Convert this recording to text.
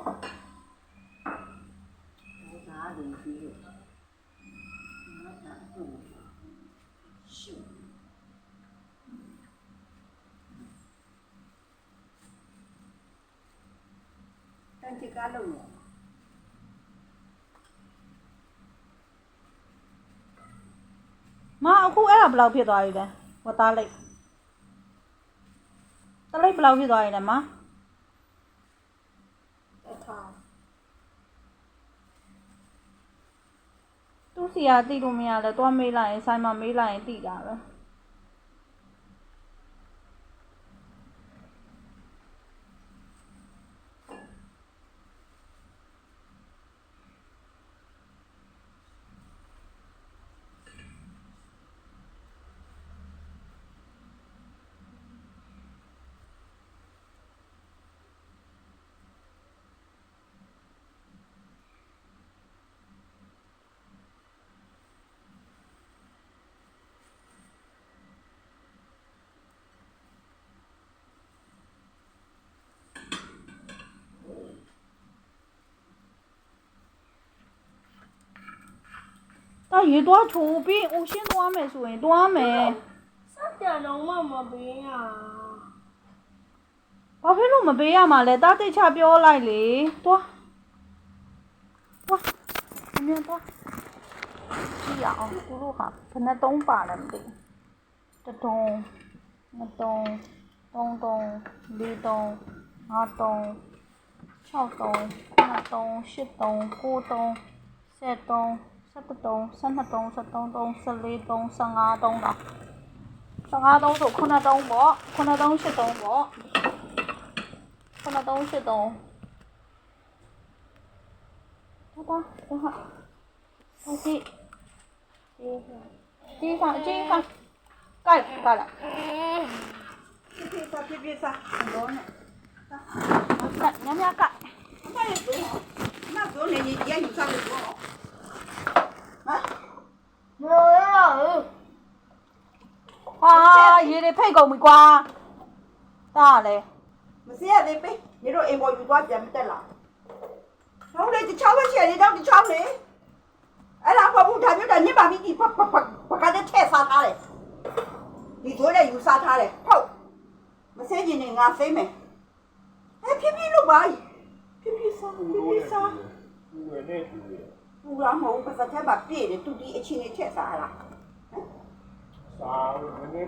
တန်ချကားလုံးနေမအခုအဲ့ဒါဘယ်လောက်ဖြစ်သွားပြီလဲဝတ်သားလိုက်တလိုက်ဘယ်လောက်ဖြစ်သွားပြီလဲမသူစီကတိလို့မရလဲသွားမေးလိုက်ရင်ဆိုင်မှာမေးလိုက်ရင်တိတာပဲတော့ရေသွားချိုးပြီးအိုရှင်းသွားမယ်ဆိုရင်သွားမယ်စတဲ့လုံးဝမပေးရဘာဖြစ်လို့မပေးရမှာလဲတားတိတ်ချပြောလိုက်လေသွားအမြင်သွားကြည့်ရအောင်သူတို့ဟာဘယ်နဲ့သုံးပါလဲမသိတတုံးနှစ်တုံးသုံးတုံးလေးတုံးငါးတုံး6တုံး9တုံး10တုံး9တုံး10တုံး17တုံး12တုံး13တုံး14တုံး15တုံးတော့15တုံးဆို9တုံးပေါ့9တုံး10တုံးပေါ့9တုံး10တုံးဟုတ်ပါဟုတ်ဟာဟုတ်ပြီဒီကကြည့်ကကိုက်ပါလားပြေးစားတော့နဲ့ညညကမရဘူးမပြောနေရယူစားလို့ဟာမရဘူးဟာရေတွေဖိတ်ကုန်ပြီကွာတားလေမစရသေးပေးညီတို့အိမ်ပေါ်ယူသွားပြန်မတက်လာဟုတ်လေတခြားပဲရှိရတယ်တော့တခြားလေအဲ့ဒါဘာဘူးဒါမျိုးဒါညစ်ပါပြီဒီပကတဲ့ထဲစားထားတယ်ဒီဆိုလေယူစားထားတယ်ဟုတ်မစဲကျင်နေငါစိမ့်မယ်ဖြည်းဖြည်းလို့ပါဖြည်းဖြည်းစားဝယ်နေတူတယ်ပူလာမဟုတ်ပါစတဲ့ပါပြည့်တယ်တူဒီအချင်းနဲ့ထက်စားလားစားဝယ်နေ